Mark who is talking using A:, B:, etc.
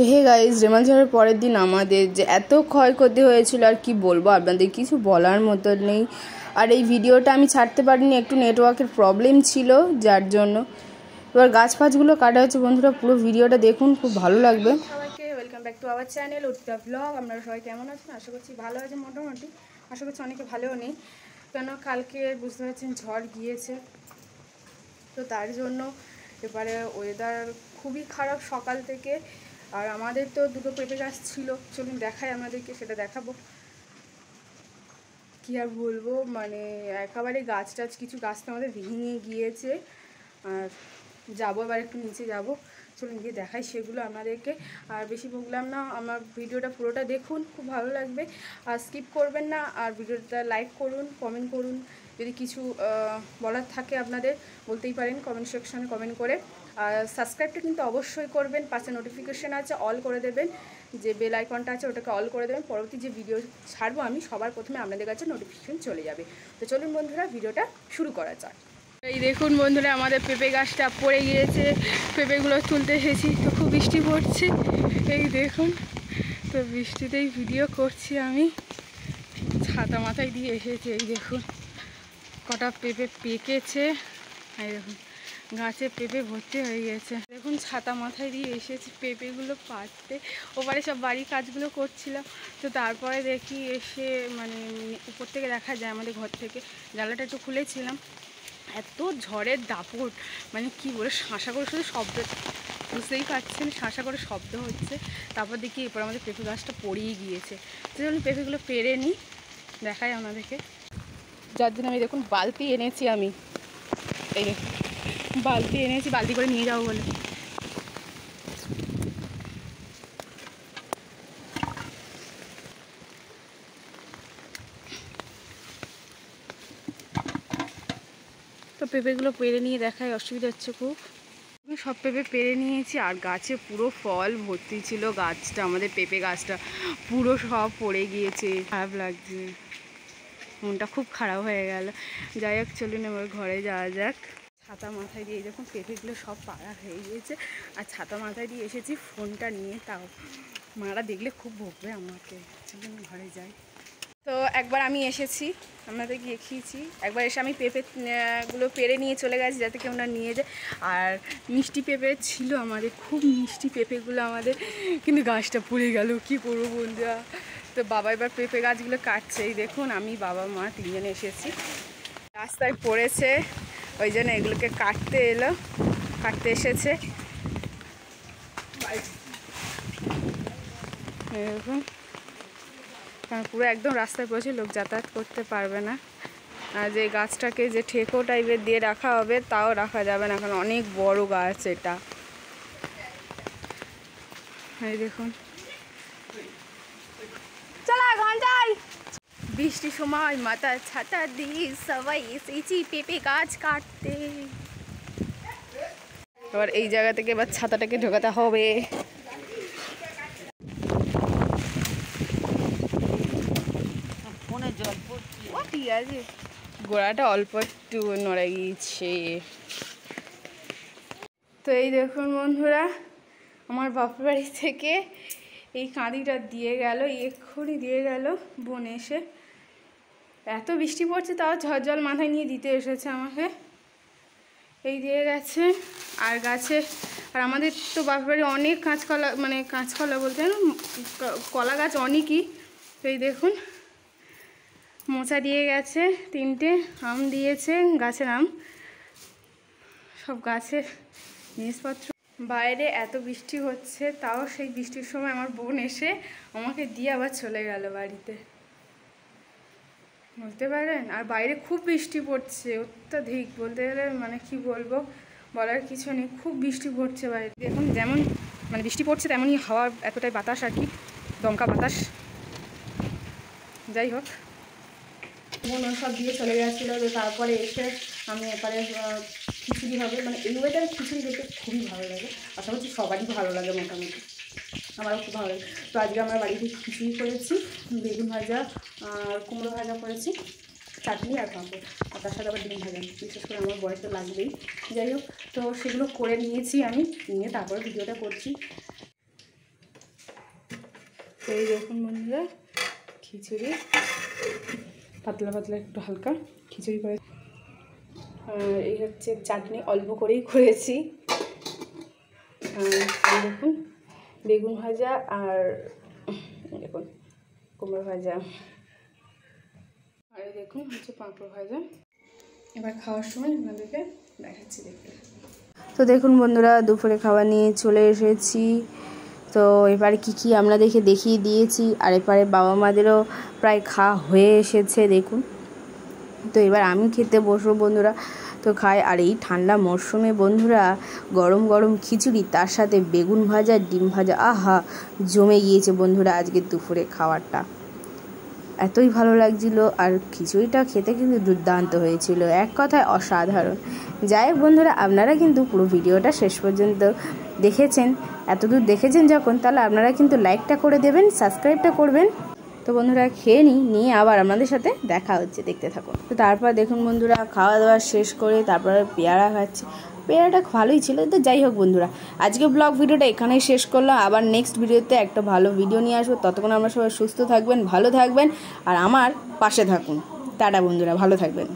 A: তো hey guys, Remal ঝড়ের পরের দিন আমাদের যে এত ক্ষয়ক্ষতি হয়েছিল আর কি বলবো, আপনাদের কিছু বলার মতো নেই। আর এই ভিডিওটা আমি ছাড়তে পারিনি, একটু নেটওয়ার্কের প্রবলেম ছিল যার জন্য। এবার গাছ ফাছগুলো কাটা হচ্ছে। বন্ধুরা পুরো ভিডিওটা দেখুন, খুব ভালো লাগবে। সবাইকে welcome back to our channel উত্তা ব্লগ। আপনারা সবাই কেমন আছেন? আশা করছি ভালো আছেন। মোটামুটি আশা করছি অনেকে ভালোও নেই, কেন কালকে বুঝতে পারছেন ঝড় গিয়েছে, তো তার জন্য এবারে ওয়েদার খুবই খারাপ সকাল থেকে। আর আমাদের তো দুটো পেঁপে গাছ ছিল, চলুন দেখাই আমাদেরকে, সেটা দেখাবো। কি আর বলবো, মানে একেবারে গাছ টাছ কিছু গাছ তো আমাদের ভেঙে গিয়েছে। আর যাবো এবার একটু নিচে যাব, চলুন গিয়ে দেখাই সেগুলো আমাদেরকে। আর বেশি বললাম না, আমার ভিডিওটা পুরোটা দেখুন, খুব ভালো লাগবে। আর স্কিপ করবেন না, আর ভিডিওটা লাইক করুন, কমেন্ট করুন। যদি কিছু বলার থাকে আপনাদের বলতেই পারেন কমেন্ট সেকশনে কমেন্ট করে। আর সাবস্ক্রাইবটা কিন্তু অবশ্যই করবেন, পাশে নোটিফিকেশান আছে অল করে দেবেন, যে বেল আইকনটা আছে ওটাকে অল করে দেবেন। পরবর্তী যে ভিডিও ছাড়বো আমি সবার প্রথমে আপনাদের কাছে নোটিফিকেশান চলে যাবে। তো চলুন বন্ধুরা, ভিডিওটা শুরু করা যাক। এই দেখুন বন্ধুরা, আমাদের পেঁপে গাছটা পড়ে গিয়েছে, পেঁপেগুলো তুলতে এসেছি, তো খুব বৃষ্টি পড়ছে। এই দেখুন, তো বৃষ্টিতেই ভিডিও করছি আমি, ছাতা মাথায় দিয়ে এসেছি। এই দেখুন কটা পেঁপে পেকেছে, এই দেখুন গাছে পেঁপে ভর্তি হয়ে গেছে। দেখুন ছাতা মাথায় দিয়ে এসেছি পেঁপেগুলো পাড়তে। ওপারে সব বাড়ির কাজগুলো করছিলাম, তো তারপরে দেখি এসে মানে উপর থেকে দেখা যায় আমাদের ঘর থেকে, জানলাটা একটু খুলেছিলাম, এত ঝড়ের দাপট, মানে কি বলে শাঁসা করে শুধু শব্দ, বুঝতেই পারছেন শাঁসা করে শব্দ হচ্ছে। তারপর দেখি এরপর আমাদের পেঁপে গাছটা পড়েই গিয়েছে। তো চলুন পেঁপেগুলো পেরে নিই, দেখাই আপনাদেরকে। যার জন্য আমি দেখুন বালতি এনেছি, আমি এই বালতি এনেছি, বালতি করে নিয়ে যাবো বলে। তো পেঁপেগুলো পেরে নিয়ে দেখায়, অসুবিধা হচ্ছে খুব। সব পেঁপে পেরে নিয়েছি, আর গাছে পুরো ফল ভর্তি ছিল। গাছটা আমাদের পেঁপে গাছটা পুরো সব পড়ে গিয়েছে, খারাপ লাগছে, মনটা খুব খারাপ হয়ে গেল। যাই হোক চলুন এবার ঘরে যাওয়া যাক। ছাতা মাথায় দিয়ে যখন পেঁপেগুলো সব পাড়া হয়ে গিয়েছে, আর ছাতা মাথায় দিয়ে এসেছি ফোনটা নিয়ে, তাও মারা দেখলে খুব বকবে আমাকে। চলুন ঘরে যাই। তো একবার আমি এসেছি, আপনাদের দেখিয়েছি, একবার এসে আমি পেঁপেগুলো পেরে নিয়ে চলে গেছি যাতে কেউ না নিয়ে যায়। আর মিষ্টি পেঁপে ছিল আমাদের, খুব মিষ্টি পেঁপেগুলো আমাদের, কিন্তু গাছটা পুড়ে গেল, কি করবো বন্ধুরা। তো বাবা এবার পেঁপে গাছগুলো কাটছে। এই দেখুন আমি, বাবা, মা তিনজনে এসেছি, রাস্তায় পড়েছে, ওই জন্য এগুলোকে কাটতে এসেছে। দেখুন কারণ পুরো একদম রাস্তায় পড়েছে, লোক যাতায়াত করতে পারবে না। আর যে গাছটাকে যে ঠেকো টাইপের দিয়ে রাখা হবে, তাও রাখা যাবে না, কারণ অনেক বড় গাছ এটা। এই দেখুন চলা এখন যাই। বৃষ্টির সময় মাথা ছাতা দিয়ে সবাই এসেছি পেঁপে গাছ কাটতে। এবার এই জায়গা থেকে এবার ছাতাটাকে ঢোকাতে হবে। ঠিক আছে, গোড়াটা অল্প একটু নড়ে গিয়েছে। তো এই দেখুন বন্ধুরা, আমার বাপের বাড়ি থেকে এই কাঁদিটা দিয়ে গেল, এক্ষুনি দিয়ে গেল বোন এসে। এত বৃষ্টি পড়ছে, তাও ঝড় জল মাথায় নিয়ে দিতে এসেছে আমাকে, এই দিয়ে গেছে। আর গাছে, আর আমাদের তো বাপের বাড়ি অনেক কাঁচকলা, মানে কাঁচকলা বলতে কলা গাছ অনেকই। তো এই দেখুন মোচা দিয়ে গেছে, 3টে আম দিয়েছে, গাছের আম, সব গাছের জিনিসপত্র। বাইরে এত বৃষ্টি হচ্ছে, তাও সেই বৃষ্টির সময় আমার বোন এসে আমাকে দিয়ে আবার চলে গেল বাড়িতে, বলতে পারেন। আর বাইরে খুব বৃষ্টি পড়ছে, অত্যাধিক বলতে গেলে, মানে কি বলবো, বলার কিছু নেই, খুব বৃষ্টি পড়ছে বাইরে। দেখুন যেমন মানে বৃষ্টি পড়ছে তেমনই হাওয়া, এতটাই বাতাস আর কি, দমকা বাতাস। যাই হোক, বোন সব দিয়ে চলে গেছিলো। তো তারপরে এসে আমি এবারে খিচুড়ি হবে, মানে এই ওয়েদারে খিচুড়ি খেতে খুবই ভালো লাগে, আশা করছি সবারই ভালো লাগে, মোটামুটি আমারও খুব ভালো লাগে। তো আজকে আমরা বাড়িতে খিচুড়ি করেছি, বেগুন ভাজা আর কুমড়ো ভাজা করেছি, চাটনি আর পাঁপড়, আর তার সাথে আবার ডিম ভাজা, বিশেষ করে আমার বয়স তো লাগবেই। যাই হোক, তো সেগুলো করে নিয়েছি আমি, নিয়ে তারপরে ভিডিওটা করছি। এই দেখুন বন্ধুরা খিচুড়ি, পাতলা পাতলা একটু হালকা খিচুড়ি করে। এই হচ্ছে চাটনি, অল্প করেই করেছি। এই দেখুন বেগুন ভাজা আর দেখুন কুমড়ো ভাজা, আর দেখুন হচ্ছে পাঁপড় ভাজা। এবার খাওয়ার সময় আপনাদেরকে দেখাচ্ছি, দেখতে। তো দেখুন বন্ধুরা দুপুরে খাবার নিয়ে চলে এসেছি। তো এবারে কি আমরা দেখিয়ে দিয়েছি, আর এবারে বাবা মাদেরও প্রায় খাওয়া হয়ে এসেছে দেখুন। তো এবার আমি খেতে বসবো বন্ধুরা। তো খাই, আর এই ঠান্ডা মরশুমে বন্ধুরা গরম গরম খিচুড়ি, তার সাথে বেগুন ভাজা, ডিম ভাজা, আহা জমে গিয়েছে বন্ধুরা আজকে দুপুরে খাবারটা। এতই ভালো লাগছিল, আর খিচুড়িটা খেতে কিন্তু দুর্দান্ত হয়েছিল, এক কথায় অসাধারণ। যাই হোক বন্ধুরা, আপনারা কিন্তু পুরো ভিডিওটা শেষ পর্যন্ত দেখেছেন, এতদূর দেখেছেন যখন, তাহলে আপনারা কিন্তু লাইকটা করে দেবেন, সাবস্ক্রাইবটা করবেন। তো বন্ধুরা খেয়ে নিয়ে আবার আপনাদের সাথে দেখা হচ্ছে, দেখতে থাকুন। তো তারপর দেখুন বন্ধুরা খাওয়া দাওয়া শেষ করে তারপরে পেয়ারা খাচ্ছি। পেয়ারাটা ভালোই ছিল। তো যাই হোক বন্ধুরা, আজকে ব্লগ ভিডিওটা এখানেই শেষ করলাম। আবার নেক্সট ভিডিওতে একটা ভালো ভিডিও নিয়ে আসবো। ততক্ষণ আমরা সবাই সুস্থ থাকবেন, ভালো থাকবেন, আর আমার পাশে থাকুন। টাটা বন্ধুরা, ভালো থাকবেন।